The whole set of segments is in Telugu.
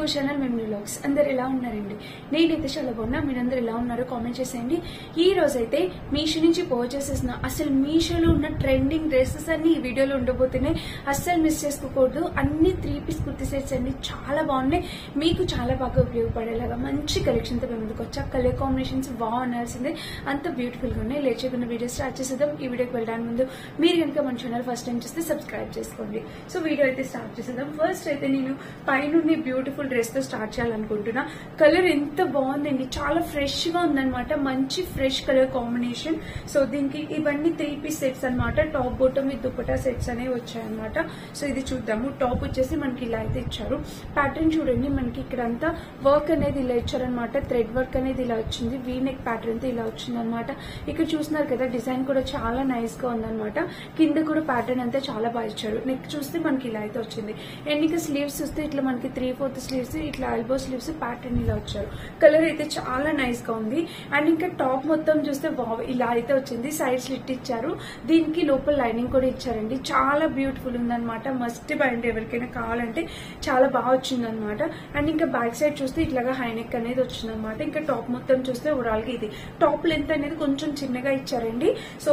To channel memory vlogs. అందరు ఎలా ఉన్నారండి? నేనైతే చాలా బాగున్నా. మీరందరూ ఎలా ఉన్నారో కామెంట్ చేసేయండి. ఈ రోజైతే మీషో నుంచి పర్చేస్ చేసిన అసలు మీషోలో ఉన్న ట్రెండింగ్ డ్రెస్సెస్ అన్ని ఈ వీడియోలో ఉండబోతున్నాయి. అస్సలు మిస్ చేసుకోకూడదు. అన్ని 3 పీస్ కుర్తీ సెట్స్ అన్ని చాలా బాగున్నాయి. మీకు చాలా బాగా ఉపయోగపడేలాగా మంచి కలెక్షన్ తో మేము ముందుకు వచ్చా. కలర్ కాంబినేషన్స్ బాగుండాల్సిందే, అంత బ్యూటిఫుల్ గా ఉన్నాయి. లేట్ చేయకుండా వీడియో స్టార్ట్ చేసేద్దాం. ఈ వీడియోకి వెళ్ళడానికి ముందు మీరు కనుక మన ఛానల్ ఫస్ట్ టైం చూస్తే సబ్స్క్రైబ్ చేసుకోండి. సో వీడియో అయితే స్టార్ట్ చేసేద్దాం. ఫస్ట్ అయితే నేను పైనుండి బ్యూటిఫుల్ డ్రెస్ తో స్టార్ట్ చేయాలనుకుంటున్నా. కలర్ ఎంత బాగుందండి, చాలా ఫ్రెష్ గా ఉందన్నమాట. మంచి ఫ్రెష్ కలర్ కాంబినేషన్. సో దీనికి ఇవన్నీ 3 పీస్ సెట్స్ అనమాట. Top bottom with dupatta sets అనేవి వచ్చాయన్నమాట. సో ఇది చూద్దాము. టాప్ వచ్చేసి మనకి ఇలా అయితే ఇచ్చారు. ప్యాటర్న్ చూడండి, మనకి ఇక్కడ అంతా వర్క్ అనేది ఇలా ఇచ్చారనమాట. థ్రెడ్ వర్క్ అనేది ఇలా వచ్చింది. వీ నెక్ ప్యాటర్న్ తో ఇలా వచ్చింది అనమాట. ఇక్కడ చూస్తున్నారు కదా, డిజైన్ కూడా చాలా నైస్ గా ఉందన్నమాట. కింద కూడా ప్యాటర్న్ అంతా చాలా బాగా ఇచ్చారు. నెక్ చూస్తే మనకి ఇలా అయితే వచ్చింది. అండ్ ఇంకా స్లీవ్స్ చూస్తే ఇట్లా మనకి 3/4 స్లీవ్స్, ఇట్లా ఎల్బో స్లీవ్స్ ప్యాటర్న్ ఇలా వచ్చారు. కలర్ అయితే చాలా నైస్ గా ఉంది. అండ్ ఇంకా టాప్ మొత్తం చూస్తే ఇలా అయితే వచ్చింది. సైడ్ స్లిట్ ఇచ్చారు. దీనికి లోపల లైనింగ్ కూడా ఇచ్చారండి. చాలా బ్యూటిఫుల్ ఉందన్నమాట. మస్ట్ బై అండి, ఎవరికైనా కావాలంటే చాలా బాగా వచ్చింది అనమాట. అండ్ ఇంకా బ్యాక్ సైడ్ చూస్తే ఇట్లాగా హై నెక్ అనేది వచ్చింది అనమాట. ఇంకా టాప్ మొత్తం చూస్తే ఓవరాల్ గా ఇది టాప్ లెంత్ అనేది కొంచెం చిన్నగా ఇచ్చారండి. సో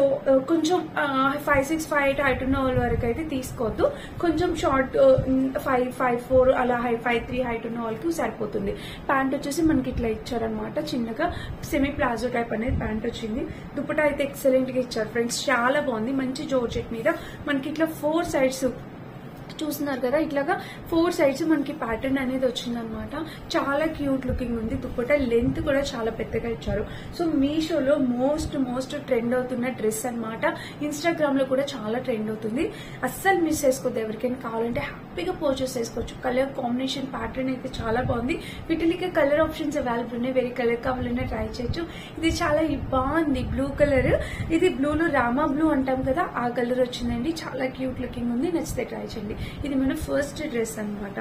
కొంచెం 5'6", 5'8" హైట్ ఉన్న వాళ్ళ వరకు అయితే తీసుకోవద్దు. కొంచెం షార్ట్ 5'4" అలా 5'3" హైట్ ఉన్న వాళ్ళకి సరిపోతుంది. ప్యాంట్ వచ్చేసి మనకి ఇట్లా ఇచ్చారనమాట. చిన్నగా సెమీ ప్లాజో టైప్ అనేది ప్యాంట్ వచ్చింది. దుపట్టా అయితే ఎక్సలెంట్ గా ఇచ్చారు ఫ్రెండ్స్, చాలా బాగుంది. మంచి జోర్జెట్ మీద మనకి ఇట్లా 4 సైడ్స్ చూస్తున్నారు కదా, ఇట్లాగా 4 సైడ్స్ మనకి ప్యాటర్న్ అనేది వచ్చిందనమాట. చాలా క్యూట్ లుకింగ్ ఉంది. దుపట్టా లెంత్ కూడా చాలా పెద్దగా ఇచ్చారు. సో మీషోలో మోస్ట్ ట్రెండ్ అవుతున్న డ్రెస్ అనమాట. ఇన్స్టాగ్రామ్ లో కూడా చాలా ట్రెండ్ అవుతుంది. అస్సలు మిస్ చేసుకోవద్దు. ఎవరికైనా కావాలంటే హ్యాపీగా పర్చేస్ చేసుకోవచ్చు. కలర్ కాంబినేషన్ ప్యాటర్న్ అయితే చాలా బాగుంది. వీటికి కలర్ ఆప్షన్స్ అవైలబుల్ ఉన్నాయి. వేరే కలర్ కావాలన్నా ట్రై చేయొచ్చు. ఇది చాలా బాగుంది. బ్లూ కలర్, ఇది బ్లూలో రామా బ్లూ అంటాం కదా, ఆ కలర్ వచ్చిందండి. చాలా క్యూట్ లుకింగ్ ఉంది. నచ్చితే ట్రై చేయండి. ఇది మన ఫస్ట్ డ్రెస్ అనమాట.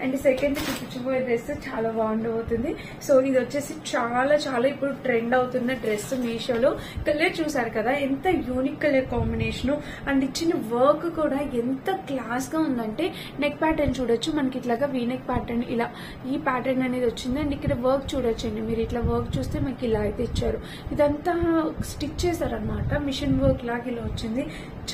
అండ్ సెకండ్ చూపించబోయే డ్రెస్ చాలా బాగుండబోతుంది. సో ఇది వచ్చేసి చాలా ఇప్పుడు ట్రెండ్ అవుతున్న డ్రెస్ మీషోలో. కలర్ చూసారు కదా, ఎంత యూనిక్ కలర్ కాంబినేషన్. అండ్ ఇచ్చిన వర్క్ కూడా ఎంత క్లాస్ గా ఉందంటే, నెక్ ప్యాటర్న్ చూడొచ్చు. మనకి ఇట్లాగా వీ నెక్ ప్యాటర్న్, ఇలా ఈ ప్యాటర్న్ అనేది వచ్చింది. అండ్ ఇక్కడ వర్క్ చూడొచ్చండి. మీరు ఇట్లా వర్క్ చూస్తే మనకి ఇలా అయితే ఇచ్చారు. ఇదంతా స్టిచ్ చేశారనమాట. మిషన్ వర్క్ లాగా ఇలా వచ్చింది.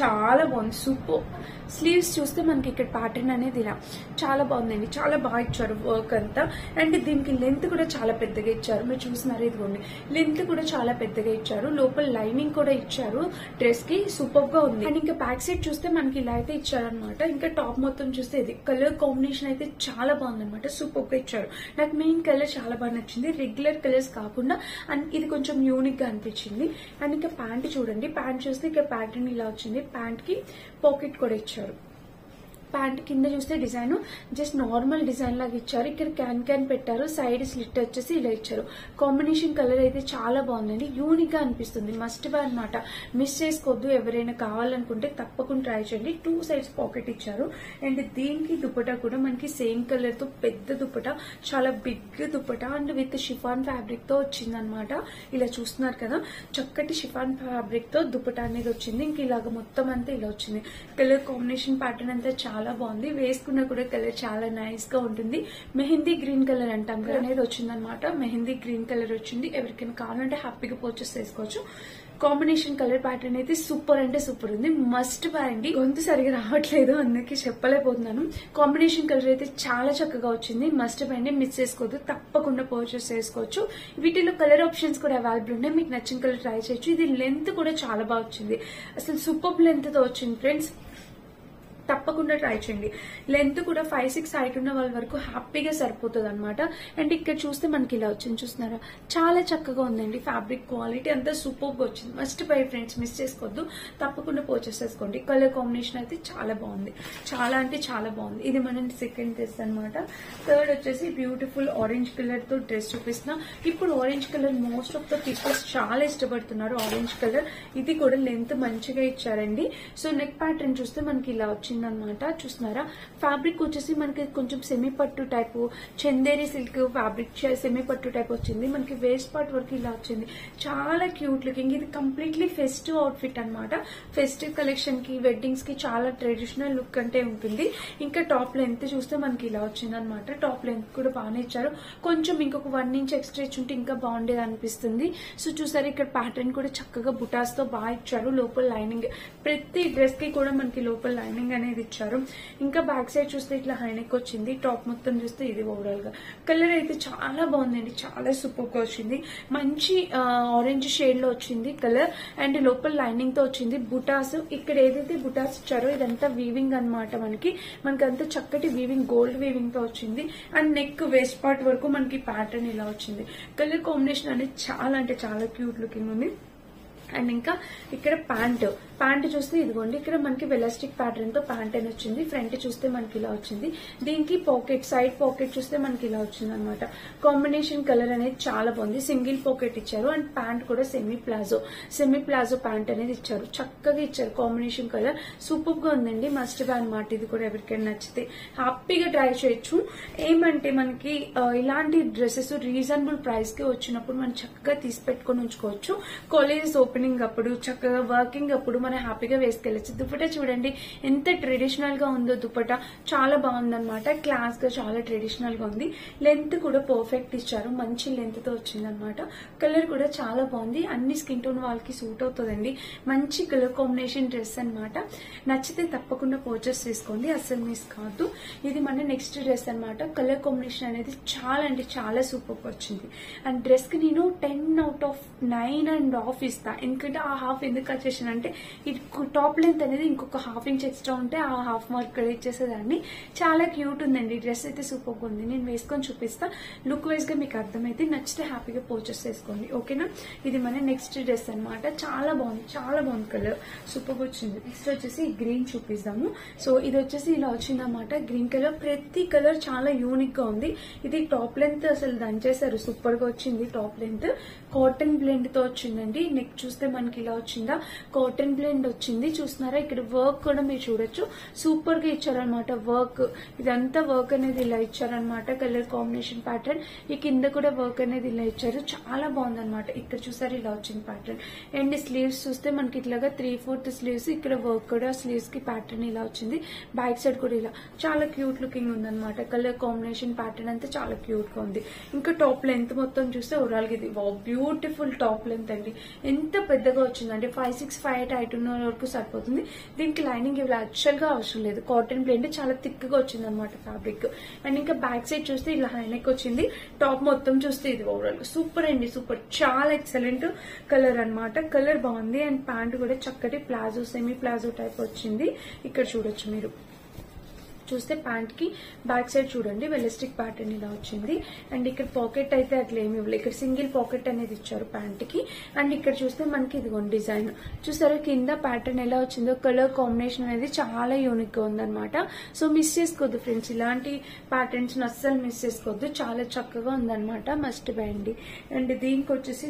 చాలా బాగుంది, సూపర్. స్లీవ్స్ చూస్తే మనకి ఇక్కడ ప్యాటర్న్ అనేది ఇలా చాలా బాగుందండి. చాలా బాగా ఇచ్చారు వర్క్ అంతా. అండ్ దీనికి లెంత్ కూడా చాలా పెద్దగా ఇచ్చారు. మీరు చూస్తున్నారు, ఇదిగోండి లెంత్ కూడా చాలా పెద్దగా ఇచ్చారు. లోపల లైనింగ్ కూడా ఇచ్చారు. డ్రెస్ కి సూపర్ గా ఉంది. అండ్ ఇంకా బ్యాక్ సైడ్ చూస్తే మనకి ఇలా అయితే ఇచ్చారనమాట. ఇంకా టాప్ మొత్తం చూస్తే ఇది కలర్ కాంబినేషన్ అయితే చాలా బాగుందన్నమాట. సూపర్ గా ఇచ్చారు. నాకు మెయిన్ కలర్ చాలా బాగా నచ్చింది. రెగ్యులర్ కలర్స్ కాకుండా అండ్ ఇది కొంచెం యూనిక్ గా అనిపించింది. అండ్ ఇంకా ప్యాంట్ చూడండి. ప్యాంట్ చూస్తే ఇక్కడ ప్యాటర్న్ ఇలా వచ్చింది. ప్యాంట్ కి పాకెట్ కూడా ఇచ్చారు. ప్యాంట్ కింద చూస్తే డిజైన్ జస్ట్ నార్మల్ డిజైన్ లాగా ఇచ్చారు. ఇక్కడ క్యాన్ పెట్టారు. సైడ్ స్లిట్ వచ్చేసి ఇలా ఇచ్చారు. కాంబినేషన్ కలర్ అయితే చాలా బాగుందండి. యూనిక్ గా అనిపిస్తుంది. మస్ట్ బై అనమాట. మిస్ చేసుకోవద్దు. ఎవరైనా కావాలనుకుంటే తప్పకుండా ట్రై చేయండి. 2 సైడ్స్ పాకెట్ ఇచ్చారు. అండ్ దీనికి దుపట్టా కూడా మనకి సేమ్ కలర్ తో పెద్ద దుపట్టా, చాలా big dupatta and with chiffon fabric తో వచ్చిందనమాట. ఇలా చూస్తున్నారు కదా, చక్కటి షిఫాన్ ఫ్యాబ్రిక్ తో దుపట్టా అనేది వచ్చింది. ఇంక ఇలాగ మొత్తం అంతా ఇలా వచ్చింది. కలర్ కాంబినేషన్ ప్యాటర్న్ అంతా చాలా బాగుంది. వేసుకున్నా కూడా కలర్ చాలా నైస్ గా ఉంటుంది. మెహందీ గ్రీన్ కలర్ అంటాం కదా, అనేది వచ్చిందనమాట. మెహందీ గ్రీన్ కలర్ వచ్చింది. ఎవరికైనా కావాలంటే హ్యాపీగా పర్చేస్ చేసుకోవచ్చు. కాంబినేషన్ కలర్ ప్యాటర్న్ అయితే సూపర్ అంటే సూపర్ ఉంది. మస్ట్ బై అండి. గొంతు సరిగా రావట్లేదు, అందుకే చెప్పలేకపోతున్నాను. కాంబినేషన్ కలర్ అయితే చాలా చక్కగా వచ్చింది. మస్ట్ బై అండి, మిస్ చేసుకోవద్దు. తప్పకుండా పర్చేస్ చేసుకోవచ్చు. వీటిలో కలర్ ఆప్షన్స్ కూడా అవైలబుల్ ఉన్నాయి. మీకు నచ్చిన కలర్ ట్రై చేయొచ్చు. ఇది లెంత్ కూడా చాలా బాగా వచ్చింది. అసలు సూపర్ లెంత్ తో వచ్చింది ఫ్రెండ్స్. తప్పకుండా ట్రై చేయండి. లెంత్ కూడా 5'6" హైట్ ఉన్న వాళ్ళ వరకు హ్యాపీగా సరిపోతుంది అనమాట. అండ్ ఇక్కడ చూస్తే మనకి ఇలా వచ్చింది. చూస్తున్నారా, చాలా చక్కగా ఉందండి. ఫ్యాబ్రిక్ క్వాలిటీ అంతా సూపర్ గా వచ్చింది. మస్ట్ బై ఫ్రెండ్స్, మిస్ చేసుకోవద్దు. తప్పకుండా పర్చేస్ చేసుకోండి. కలర్ కాంబినేషన్ అయితే చాలా బాగుంది. చాలా అంటే చాలా బాగుంది. ఇది మన సెకండ్ డ్రెస్ అనమాట. థర్డ్ వచ్చేసి బ్యూటిఫుల్ ఆరెంజ్ కలర్ తో డ్రెస్ చూపిస్తున్నా. ఇప్పుడు orange colour most of the peoples చాలా ఇష్టపడుతున్నారు. ఆరెంజ్ కలర్ ఇది కూడా లెంత్ మంచిగా ఇచ్చారండి. సో నెక్ ప్యాటర్న్ చూస్తే మనకి ఇలా వచ్చింది. వచ్చిందనమాట. చూస్తున్నారా, ఫ్యాబ్రిక్ వచ్చేసి మనకి కొంచెం సెమీ పట్టు type Chanderi silk fabric semi పట్టు టైప్ వచ్చింది. మనకి వేస్ట్ పార్ట్ వరకు ఇలా వచ్చింది. చాలా క్యూట్ లుకింగ్. ఇది కంప్లీట్లీ ఫెస్టివ్ అవుట్ఫిట్ అనమాట. ఫెస్టివ్ కలెక్షన్ కి, వెడ్డింగ్స్ కి చాలా ట్రెడిషనల్ లుక్ అంటే ఉంటుంది. ఇంకా టాప్ లెంత్ చూస్తే మనకి ఇలా వచ్చింది అనమాట. టాప్ లెంత్ కూడా బాగానే ఇచ్చారు. కొంచెం ఇంకొక 1 ఇంచ్ ఎక్స్ట్రా ఇచ్చుంటే ఇంకా బాగుండేది అనిపిస్తుంది. సో చూసారు, ఇక్కడ ప్యాటర్న్ కూడా చక్కగా బుటాస్ తో బాగా ఇచ్చారు. లోపల లైనింగ్, ప్రతి డ్రెస్ కి కూడా మనకి లోపల లైనింగ్ అనేది ఇచ్చారు. ఇంకా బ్యాక్ సైడ్ చూస్తే ఇట్లా హైనెక్ వచ్చింది. టాప్ మొత్తం చూస్తే ఇది ఓవరాల్ గా కలర్ అయితే చాలా బాగుందండి. చాలా సూపర్ గా వచ్చింది. మంచి ఆరెంజ్ షేడ్ లో వచ్చింది కలర్. అండ్ లోపల లైనింగ్ తో వచ్చింది. బుటాస్, ఇక్కడ ఏదైతే బుటాస్ ఇచ్చారో ఇదంతా వీవింగ్ అనమాట. మనకంతా చక్కటి వీవింగ్, గోల్డ్ వీవింగ్ తో వచ్చింది. అండ్ నెక్, వేస్ట్ పార్ట్ వరకు మనకి ప్యాటర్న్ ఇలా వచ్చింది. కలర్ కాంబినేషన్ అనేది చాలా అంటే చాలా క్యూట్ లుకింగ్ ఉంది. అండ్ ఇంకా ఇక్కడ ప్యాంట్ చూస్తే ఇదిగోండి, ఇక్కడ మనకి వెలాస్టిక్ ప్యాటర్న్ తో ప్యాంట్ అని వచ్చింది. ఫ్రంట్ చూస్తే మనకి ఇలా వచ్చింది. దీనికి పాకెట్, సైడ్ పాకెట్ చూస్తే మనకి ఇలా వచ్చింది అనమాట. కాంబినేషన్ కలర్ అనేది చాలా బాగుంది. సింగిల్ పాకెట్ ఇచ్చారు. అండ్ ప్యాంట్ కూడా సెమీ ప్లాజో ప్యాంట్ అనేది ఇచ్చారు. చక్కగా ఇచ్చారు. కాంబినేషన్ కలర్ సూపర్ గా ఉందండి. మస్ట్ బై అనమాట. ఇది కూడా ఎవరికైనా నచ్చితే హ్యాపీగా ట్రై చేయొచ్చు. ఏమంటే మనకి ఇలాంటి డ్రెస్సెస్ రీజనబుల్ ప్రైస్ కి వచ్చినప్పుడు మనం చక్కగా తీసి పెట్టుకుని ఉంచుకోవచ్చు. కాలేజెస్ ఓపెనింగ్ అప్పుడు, చక్కగా వర్కింగ్ అప్పుడు మనం హ్యాపీగా వేసుకెళ్ళచ్చు. దుపట్టా చూడండి ఎంత ట్రెడిషనల్ గా ఉందో. దుపట్టా చాలా బాగుందన్నమాట. క్లాస్ గా చాలా ట్రెడిషనల్ గా ఉంది. లెంత్ కూడా పర్ఫెక్ట్ ఇచ్చారు. మంచి లెంత్ తో వచ్చిందనమాట. కలర్ కూడా చాలా బాగుంది. అన్ని స్కిన్ టోన్ వాళ్ళకి సూట్ అవుతుందండి. మంచి కలర్ కాంబినేషన్ డ్రెస్ అనమాట. నచ్చితే తప్పకుండా పర్చేస్ చేసుకోండి, అస్సలు మిస్ కాదు. ఇది మన నెక్స్ట్ డ్రెస్ అనమాట. కలర్ కాంబినేషన్ అనేది చాలా అంటే చాలా సూపర్ వచ్చింది. అండ్ డ్రెస్ కి నేను 10/9.5 ఇస్తా. ఎందుకంటే ఆ హాఫ్ ఎందుకు కట్ చేసానంటే, ఇది టాప్ లెంత్ అనేది ఇంకొక 1/2 ఇంచ్ ఎక్స్ట్రా ఉంటే ఆ హాఫ్ మార్క్ ఇక్కడ ఇచ్చేసేదాన్ని. చాలా క్యూట్ ఉందండి. డ్రెస్ అయితే సూపర్ గా ఉంది. నేను వేసుకొని చూపిస్తా. లుక్ వైజ్ గా మీకు అర్థమైతే నచ్చితే హ్యాపీగా పర్చేస్ చేసుకోండి. ఓకేనా. ఇది మన నెక్స్ట్ డ్రెస్ అనమాట. చాలా బాగుంది కలర్ సూపర్ గా వచ్చింది. నెక్స్ట్ వచ్చేసి గ్రీన్ చూపిస్తాము. సో ఇది వచ్చేసి ఇలా వచ్చిందన్నమాట. గ్రీన్ కలర్, ప్రతి కలర్ చాలా యూనిక్ గా ఉంది. ఇది టాప్ లెంత్ అసలు దంచేశారు. సూపర్ గా వచ్చింది. టాప్ లెంత్ కాటన్ బ్లెండ్ తో వచ్చిందండి. నెక్ చూస్తే మనకి ఇలా వచ్చిందా, కాటన్ బ్లెండ్ వచ్చింది. చూస్తున్నారా, ఇక్కడ వర్క్ కూడా మీరు చూడొచ్చు. సూపర్ గా ఇచ్చారనమాట వర్క్. ఇదంతా వర్క్ అనేది ఇలా ఇచ్చారనమాట. Colour combination pattern. ఈ కింద కూడా వర్క్ అనేది ఇలా ఇచ్చారు. చాలా బాగుందన్నమాట. ఇక్కడ చూసారు ఇలా వచ్చింది ప్యాటర్న్. అండ్ స్లీవ్స్ చూస్తే మనకి ఇట్లాగా 3/4 స్లీవ్స్. ఇక్కడ వర్క్ కూడా స్లీవ్స్ కి ప్యాటర్న్ ఇలా వచ్చింది. బ్యాక్ సైడ్ కూడా ఇలా చాలా క్యూట్ లుకింగ్ ఉందన్నమాట. కలర్ కాంబినేషన్ ప్యాటర్న్ అంతా చాలా క్యూట్ గా ఉంది. ఇంకా టాప్ లెంత్ మొత్తం చూస్తే ఓవరాల్ గా ఇది బ్యూటిఫుల్ టాప్ లెంత్ అండి. ఎంత పెద్దగా వచ్చిందంటే 5'6", 5'8" హైట్ ఉన్న వరకు సరిపోతుంది. దీనికి లైనింగ్ ఇవి యాక్చువల్ గా అవసరం లేదు. కాటన్ బ్లెండ్ చాలా థిక్ గా వచ్చింది అనమాట ఫ్యాబ్రిక్. అండ్ ఇంకా బ్యాక్ సైడ్ చూస్తే ఇలా హైనెక్ వచ్చింది. టాప్ మొత్తం చూస్తే ఇది ఓవరాల్ సూపర్ అండి. సూపర్, చాలా ఎక్సలెంట్ కలర్ అనమాట. కలర్ బాగుంది. అండ్ ప్యాంట్ కూడా చక్కటి ప్లాజో, సెమీ ప్లాజో టైప్ వచ్చింది. ఇక్కడ చూడొచ్చు మీరు. చూస్తే ప్యాంట్ కి బ్యాక్ సైడ్ చూడండి వెలిస్టిక్ ప్యాటర్న్ ఇలా వచ్చింది. అండ్ ఇక్కడ పాకెట్ అయితే అట్లా ఏమి ఇవ్వలేదు. ఇక్కడ సింగిల్ పాకెట్ అనేది ఇచ్చారు ప్యాంట్ కి. అండ్ ఇక్కడ చూస్తే మనకి ఇదిగోండి డిజైన్ చూసారా, కింద ప్యాటర్న్ ఎలా వచ్చిందో. కలర్ కాంబినేషన్ అనేది చాలా యూనిక్ గా ఉందన్నమాట. సో మిస్ చేసుకోవద్దు ఫ్రెండ్స్, ఇలాంటి ప్యాటర్న్స్ అస్సలు మిస్ చేసుకోవద్దు. చాలా చక్కగా ఉందన్నమాట. మస్ట్ బై అండి. అండ్ దీనికి వచ్చేసి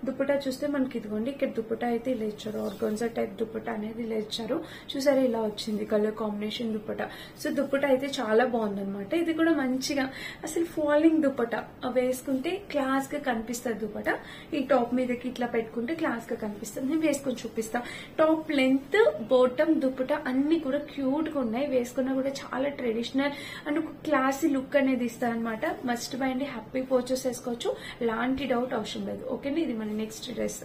దుపట్టా చూస్తే మనకి ఇదిగోండి ఇక్కడ దుపట్టా అయితే ఇలా ఇచ్చారు. ఆర్గాన్జా టైప్ దుపట్టా అనేది ఇలా ఇచ్చారు. చూసారా ఇలా వచ్చింది colour combination dupatta. So dupatta అయితే చాలా బాగుందన్నమాట. ఇది కూడా మంచిగా అసలు ఫాలింగ్ దుపట్టా వేసుకుంటే క్లాస్ గా కనిపిస్తుంది. దుపట్టా ఈ టాప్ మీదకి ఇట్లా పెట్టుకుంటే క్లాస్ గా కనిపిస్తుంది. నేను వేసుకొని చూపిస్తా. టాప్ లెంత్, బాటమ్, దుపట్టా అన్ని కూడా క్యూట్ గా ఉన్నాయి. వేసుకున్నా కూడా చాలా ట్రెడిషనల్ అండ్ ఒక క్లాసీ లుక్ అనేది ఇస్తారనమాట. మస్ట్ బై అండి. హ్యాపీ పర్చేస్ చేసుకోవచ్చు. లాంటి డౌట్ అవసరం లేదు. ఓకేనా. ఇది మన నెక్స్ట్ డ్రెస్.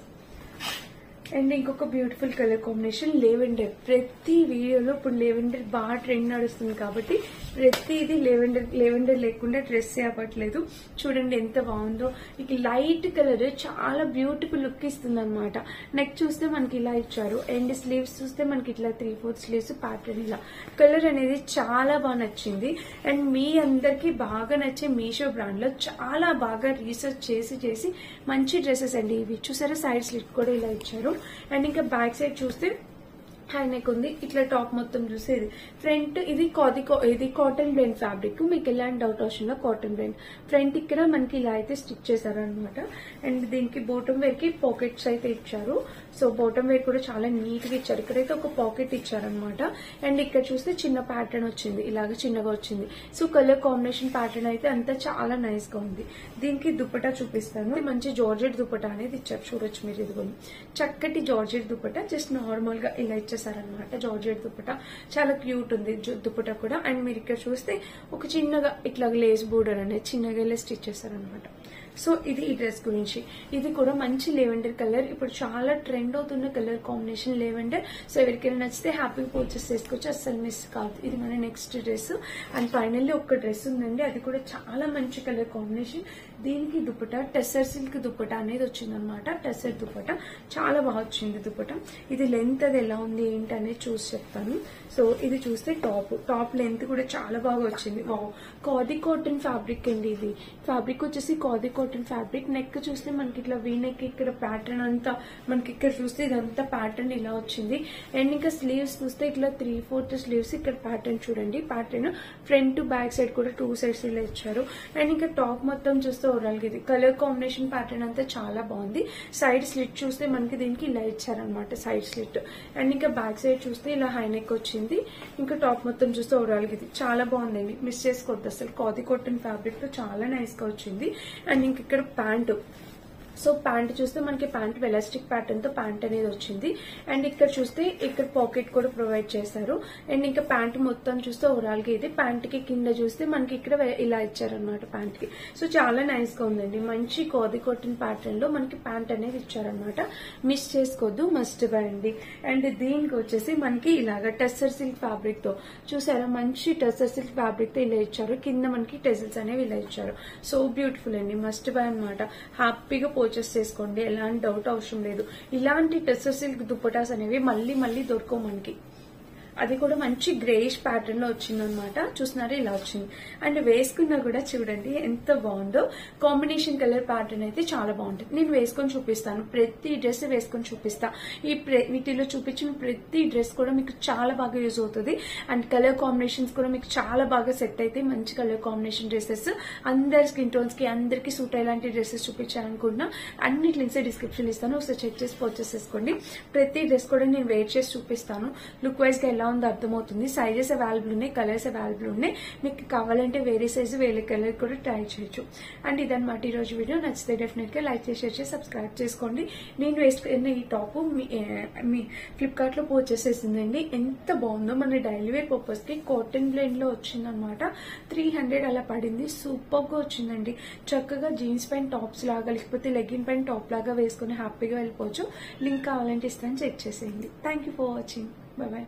అండ్ ఇంకొక బ్యూటిఫుల్ కలర్ కాంబినేషన్ లెవెండర్. ప్రతి వీడియోలో ఇప్పుడు లెవెండర్ బాగా ట్రెండ్ నడుస్తుంది కాబట్టి ప్రతిది లెవెండర్ లేకుండా డ్రెస్ అవ్వట్లేదు. చూడండి ఎంత బాగుందో. ఇక లైట్ కలర్ చాలా బ్యూటిఫుల్ లుక్ ఇస్తుంది అనమాట. నెక్ చూస్తే మనకి ఇలా ఇచ్చారు. అండ్ స్లీవ్స్ చూస్తే మనకి ఇట్లా 3/4 స్లీవ్స్ ప్యాటర్న్ ఇలా. కలర్ అనేది చాలా బాగా నచ్చింది. అండ్ మీ అందరికి బాగా నచ్చే మీషో బ్రాండ్ లో చాలా బాగా రీసెర్చ్ చేసి మంచి డ్రెస్సెస్ అండి ఇవి. చూసారా సైడ్ స్లిట్ కూడా ఇలా ఇచ్చారు. అండ్ ఇంకా బ్యాక్ సైడ్ చూస్తే హై నెక్ ఉంది. ఇట్లా టాప్ మొత్తం చూస్తే ఇది ఫ్రంట్. ఇది కాటన్ బ్లెండ్ ఫ్యాబ్రిక్. మీకు ఎలాంటి డౌట్ అవసరం కాటన్ బ్లెండ్. ఫ్రంట్ ఇక్కడ మనకి ఇలా అయితే స్టిచ్ చేశారు అనమాట. అండ్ దీనికి బాటమ్ వేర్ కి పాకెట్స్ అయితే ఇచ్చారు. సో బాటమ్ వేర్ కూడా చాలా నీట్ గా ఇచ్చారు. ఇక్కడైతే ఒక పాకెట్ ఇచ్చారనమాట. అండ్ ఇక్కడ చూస్తే చిన్న ప్యాటర్న్ వచ్చింది, ఇలాగ చిన్నగా వచ్చింది. సో కలర్ కాంబినేషన్ ప్యాటర్న్ అయితే అంతా చాలా నైస్ గా ఉంది. దీనికి దుపట్టా చూపిస్తాను. మంచి జార్జెట్ దుపట్టా అనేది ఇచ్చారు, చూడొచ్చు మీరు. ఇదిగోండి చక్కటి జార్జెట్ దుపట్టా, జస్ట్ నార్మల్ గా ఇలా ఇచ్చేసారనమాట. జార్జెట్ దుపట్టా చాలా క్యూట్ ఉంది దుపట్టా కూడా. అండ్ మీరు ఇక్కడ చూస్తే ఒక చిన్నగా ఇట్లా లేస్ బోర్డర్ అనేది చిన్నగా ఇలా స్టిచ్ చేస్తారనమాట. సో ఇది ఈ డ్రెస్ గురించి. ఇది కూడా మంచి లెవెండర్ కలర్, ఇప్పుడు చాలా ట్రెండ్ అవుతున్న కలర్ కాంబినేషన్ లెవెండర్. సో ఎవరికైనా నచ్చితే హ్యాపీగా పర్చేస్ చేసుకోవచ్చు, అస్సలు మిస్ కాదు. ఇది మన నెక్స్ట్ డ్రెస్. అండ్ ఫైనల్లీ ఒక డ్రెస్ ఉందండి, అది కూడా చాలా మంచి కలర్ కాంబినేషన్. దీనికి దుపట్టా టెస్సర్ సిల్క్ దుపట్టా అనేది వచ్చిందనమాట. టెస్సర్ దుపట్టా చాలా బాగా వచ్చింది దుపట్టా. ఇది లెంత్ అది ఎలా ఉంది ఏంటి అనేది చూసి చెప్తాను. సో ఇది చూస్తే టాప్ లెంత్ కూడా చాలా బాగా వచ్చింది. ఖాదీ కాటన్ ఫ్యాబ్రిక్ అండి. ఇది ఫ్యాబ్రిక్ వచ్చేసి ఖాదీ కాటన్ ఫ్యాబ్రిక్. నెక్ చూస్తే మనకి ఇట్లా వీ నెక్, ఇక్కడ ప్యాటర్న్ అంతా మనకి ఇక్కడ చూస్తే ఇదంతా ప్యాటర్న్ ఇలా వచ్చింది. అండ్ ఇంకా స్లీవ్స్ చూస్తే ఇట్లా 3/4 స్లీవ్స్. ఇక్కడ ప్యాటర్న్ చూడండి, pattern front to back side కూడా 2 సైడ్స్ ఇలా ఇచ్చారు. అండ్ ఇంకా టాప్ మొత్తం చూస్తే ఓవరాల్ ఇది కలర్ కాంబినేషన్ ప్యాటర్న్ అంతా చాలా బాగుంది. సైడ్ స్లిట్ చూస్తే మనకి దీనికి ఇలా ఇచ్చారనమాట, సైడ్ స్లిట్. అండ్ ఇంకా బ్యాక్ సైడ్ చూస్తే ఇలా హై నెక్ వచ్చింది. ఇంకా టాప్ మొత్తం చూస్తే ఓవరాల్ ఇది చాలా బాగుందండి, మిస్ చేసుకోవద్దు అసలు. ఖాదీ కాటన్ ఫ్యాబ్రిక్ తో చాలా నైస్ గా వచ్చింది. అండ్ ఇంక ఇక్కడ ప్యాంటు. సో ప్యాంట్ చూస్తే మనకి ప్యాంట్ ఎలాస్టిక్ ప్యాటర్న్ తో ప్యాంట్ అనేది వచ్చింది. అండ్ ఇక్కడ చూస్తే ఇక్కడ పాకెట్ కూడా ప్రొవైడ్ చేశారు. అండ్ ఇంకా ప్యాంట్ మొత్తం చూస్తే ఓవరాల్ గా ఇది. ప్యాంట్ కి కింద చూస్తే మనకి ఇక్కడ ఇలా ఇచ్చారనమాట ప్యాంట్ కి. సో చాలా నైస్ గా ఉందండి, మంచి ఖాదీ కాటన్ ప్యాటర్న్ లో మనకి ప్యాంట్ అనేది ఇచ్చారనమాట. మిస్ చేసుకోవద్దు, మస్ట్ బై అండి. అండ్ దీనికి వచ్చేసి మనకి ఇలాగా టెస్సర్ సిల్క్ ఫ్యాబ్రిక్ తో చూసారా, మంచి టెస్సర్ సిల్క్ ఫ్యాబ్రిక్ తో ఇలా ఇచ్చారు. కింద మనకి టెజిల్స్ అనేవి ఇలా ఇచ్చారు. సో బ్యూటిఫుల్ అండి, మస్ట్ బై అనమాట. హ్యాపీగా పర్చేస్ చేసుకోండి, ఎలాంటి డౌట్ అవసరం లేదు. ఇలాంటి టెస్సర్ సిల్క్ దుపటాస్ అనేవి మళ్ళీ దొరకవు మనకి. అది కూడా మంచి గ్రేయిష్ ప్యాటర్న్ లో వచ్చిందనమాట. చూస్తున్నారా, ఇలా వచ్చింది. అండ్ వేసుకున్నా కూడా చూడండి ఎంత బాగుందో. కాంబినేషన్ కలర్ ప్యాటర్న్ అయితే చాలా బాగుంటుంది. నేను వేసుకొని చూపిస్తాను, ప్రతి డ్రెస్ వేసుకొని చూపిస్తా. వీటిలో చూపించిన ప్రతి డ్రెస్ కూడా మీకు చాలా బాగా యూజ్ అవుతుంది. అండ్ కలర్ కాంబినేషన్స్ కూడా మీకు చాలా బాగా సెట్ అయితే మంచి కలర్ కాంబినేషన్ డ్రెస్సెస్ అందరి స్కిన్ టోన్స్ కి అందరికి సూట్ అయ్యేలాంటి డ్రెస్సెస్ చూపించాలనుకున్నా అన్ని లింక్స్ డిస్క్రిప్షన్ ఇస్తాను, ఒకసారి చెక్ చేసి పర్చేస్ చేసుకోండి. ప్రతి డ్రెస్ కూడా నేను వేర్ చేసి చూపిస్తాను. లుక్ వైజ్ గా ఎలా ఉందో అర్థమవుతుంది. సైజెస్ అవైలబుల్ ఉన్నాయి, కలర్స్ అవైలబుల్ ఉన్నాయి. మీకు కావాలంటే వేరే సైజు వేరే కలర్ కూడా ట్రై చేయొచ్చు. అండ్ ఇదన్నమాట ఈ రోజు వీడియో. నచ్చితే డెఫినెట్ గా లైక్ చేసి, షేర్ చేసి, సబ్స్క్రైబ్ చేసుకోండి. నేను వేసుకున్న ఈ టాప్ మీ ఫ్లిప్కార్ట్ లో పర్చేస్ చేసిందండి. ఎంత బాగుందో, మన డైలీ వేర్ పర్పస్ కి కాటన్ బ్లెండ్ లో వచ్చిందనమాట. 300 అలా పడింది. సూపర్ గా వచ్చిందండి. చక్కగా జీన్స్ ప్యాంట్ టాప్స్ లాగా లేకపోతే లెగ్గిన్ ప్యాంట్ టాప్ లాగా వేసుకుని హ్యాపీగా వెళ్ళిపోవచ్చు. లింక్ కావాలంటే ఇస్తాను, చెక్ చేసేయండి. Thank you for watching. By by.